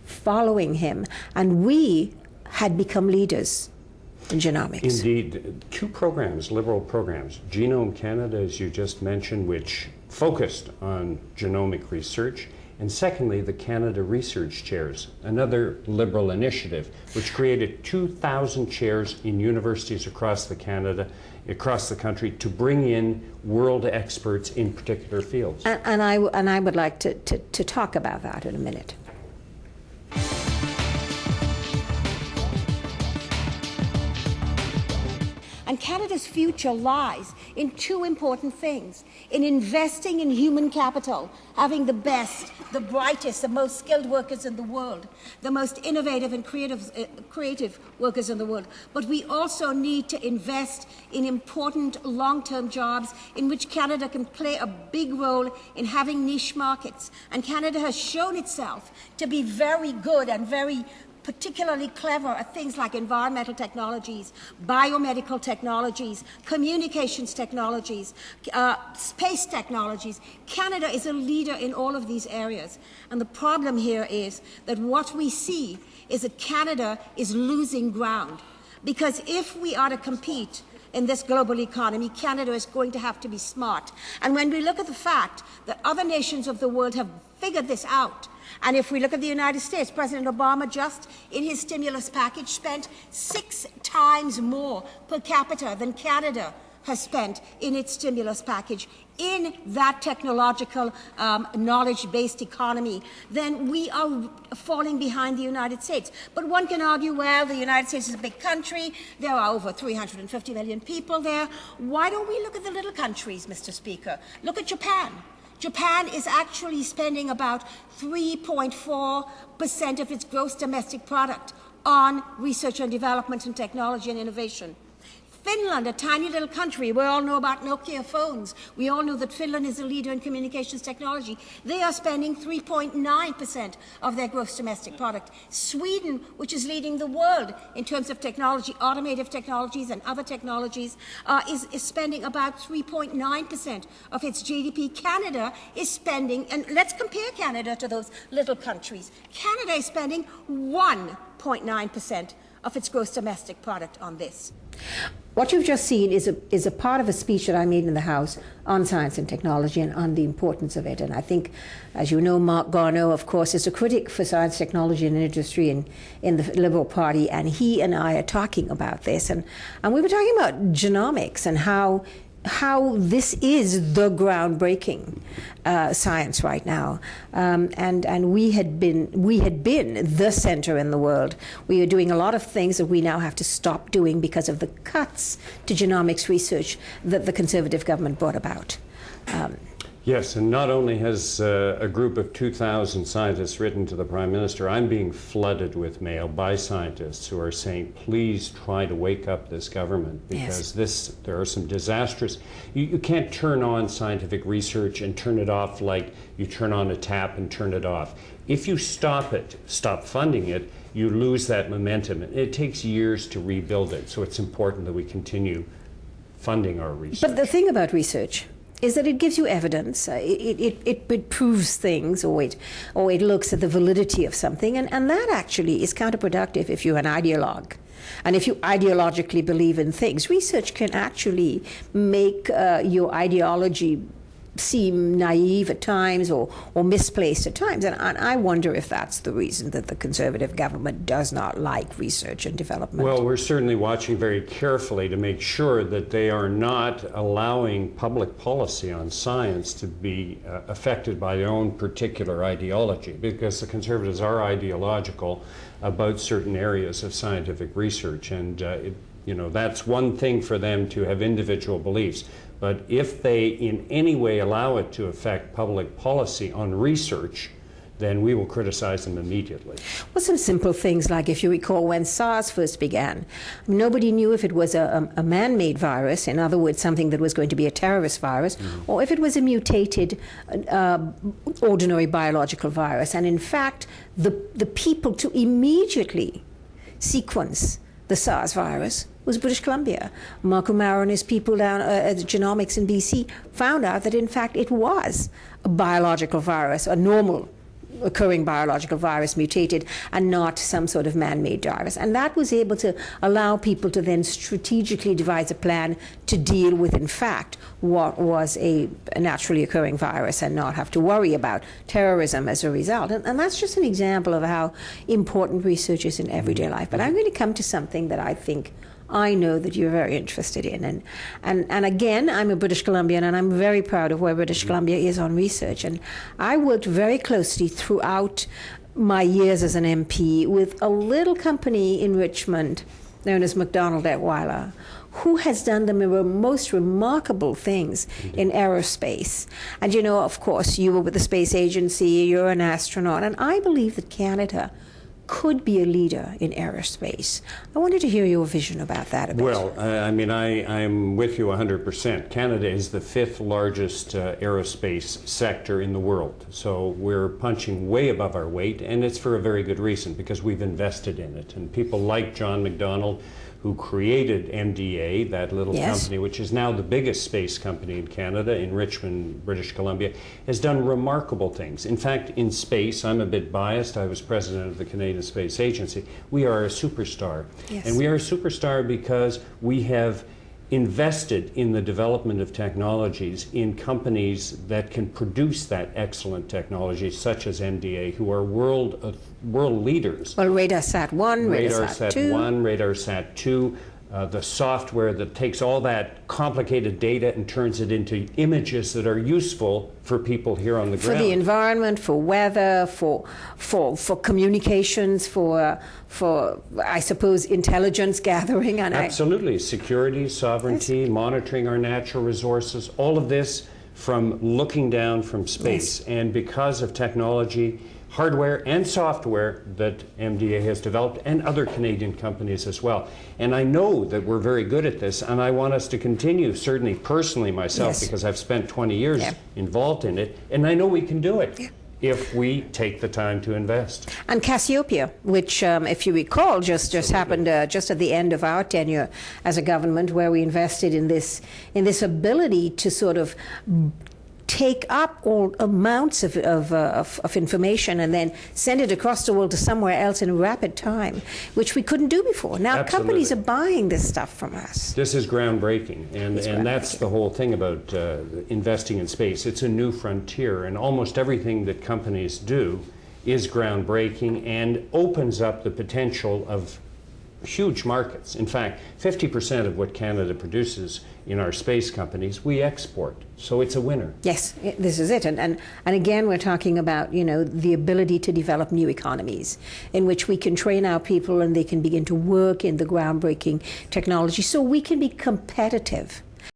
following him, and we had become leaders in genomics. Indeed. Two programs, liberal programs, Genome Canada, as you just mentioned, which focused on genomic research, and secondly, the Canada Research Chairs, another liberal initiative, which created 2,000 chairs in universities across the country to bring in world experts in particular fields. And I would like to talk about that in a minute. And Canada's future lies in two important things: in investing in human capital, having the best, the brightest, the most skilled workers in the world, the most innovative and creative workers in the world. But we also need to invest in important long-term jobs in which Canada can play a big role in having niche markets. And Canada has shown itself to be very good and very particularly clever at things like environmental technologies, biomedical technologies, communications technologies, space technologies. Canada is a leader in all of these areas. And the problem here is that what we see is that Canada is losing ground. Because if we are to compete in this global economy, Canada is going to have to be smart. And when we look at the fact that other nations of the world have figured this out, and if we look at the United States, President Obama just in his stimulus package spent 6 times more per capita than Canada has spent in its stimulus package in that technological knowledge-based economy, then we are falling behind the United States. But one can argue, well, the United States is a big country. There are over 350 million people there. Why don't we look at the little countries, Mr. Speaker? Look at Japan. Japan is actually spending about 3.4% of its gross domestic product on research and development and technology and innovation. Finland, a tiny little country, we all know about Nokia phones. We all know that Finland is a leader in communications technology. They are spending 3.9% of their gross domestic product. Sweden, which is leading the world in terms of technology, automotive technologies and other technologies, is spending about 3.9% of its GDP. Canada is spending, and let's compare Canada to those little countries. Canada is spending 1.9% of its gross domestic product on this. What you've just seen is a part of a speech that I made in the House on science and technology and on the importance of it. And I think, as you know, Mark Garneau, of course, is a critic for science, technology and industry in the Liberal Party, and he and I are talking about this. And we were talking about genomics and how this is the groundbreaking science right now, and we had been the center in the world. We are doing a lot of things that we now have to stop doing because of the cuts to genomics research that the Conservative government brought about. Yes, and not only has a group of 2,000 scientists written to the Prime Minister, I'm being flooded with mail by scientists who are saying, please try to wake up this government, because there are some disastrous... You can't turn on scientific research and turn it off like you turn on a tap and turn it off. If you stop funding it, you lose that momentum. It takes years to rebuild it, so it's important that we continue funding our research. But the thing about research is that it gives you evidence, it proves things, or it looks at the validity of something, and that actually is counterproductive if you're an ideologue. And if you ideologically believe in things, research can actually make your ideology seem naive at times or misplaced at times. And I wonder if that's the reason that the Conservative government does not like research and development. Well, we're certainly watching very carefully to make sure that they are not allowing public policy on science to be affected by their own particular ideology, because the Conservatives are ideological about certain areas of scientific research, and that's one thing for them to have individual beliefs. But if they in any way allow it to affect public policy on research, then we will criticize them immediately. Well, some simple things like, if you recall, when SARS first began, nobody knew if it was a man-made virus, in other words, something that was going to be a terrorist virus, or if it was a mutated ordinary biological virus. And in fact, the people to immediately sequence the SARS virus was British Columbia. Mark O'Mara and his people down at Genomics in BC found out that, in fact, it was a biological virus, a normal occurring biological virus mutated and not some sort of man-made virus. And that was able to allow people to then strategically devise a plan to deal with, in fact, what was a naturally occurring virus and not have to worry about terrorism as a result. And that's just an example of how important research is in everyday life. But I'm going to come to something that I know that you're very interested in. And again, I'm a British Columbian, and I'm very proud of where British Columbia is on research. And I worked very closely throughout my years as an MP with a little company in Richmond known as McDonald Detweiler, who has done the most remarkable things in aerospace. And you know, of course, you were with the Space Agency, you're an astronaut, and I believe that Canada could be a leader in aerospace. I wanted to hear your vision about that a bit. Well, I mean, I'm with you 100%. Canada is the 5th largest aerospace sector in the world. So we're punching way above our weight, and it's for a very good reason, because we've invested in it. And people like John McDonnell, who created MDA, that little company, which is now the biggest space company in Canada, in Richmond, British Columbia, has done remarkable things. In fact, in space, I'm a bit biased. I was president of the Canadian Space Agency. We are a superstar. Yes. And we are a superstar because we have invested in the development of technologies in companies that can produce that excellent technology, such as MDA, who are world leaders. Well, RadarSat 1, RadarSat 2. RadarSat 2, the software that takes all that complicated data and turns it into images that are useful for people here on the ground. For the environment, for weather, for communications, for I suppose intelligence gathering. And absolutely, security, sovereignty, monitoring our natural resources, all of this from looking down from space. Yes. And because of technology, hardware and software that MDA has developed, and other Canadian companies as well. And I know that we're very good at this, and I want us to continue, certainly personally myself, because I've spent 20 years involved in it, and I know we can do it if we take the time to invest. And Cassiopeia, which, if you recall, just happened just at the end of our tenure as a government, where we invested in this ability to sort of take up all amounts of information and then send it across the world to somewhere else in rapid time, which we couldn't do before. Now companies are buying this stuff from us. This is groundbreaking, and that's the whole thing about investing in space. It's a new frontier, and almost everything that companies do is groundbreaking and opens up the potential of huge markets. In fact, 50% of what Canada produces in our space companies, we export. So it's a winner. Yes, this is it. And again, we're talking about, you know, the ability to develop new economies in which we can train our people and they can begin to work in the groundbreaking technology so we can be competitive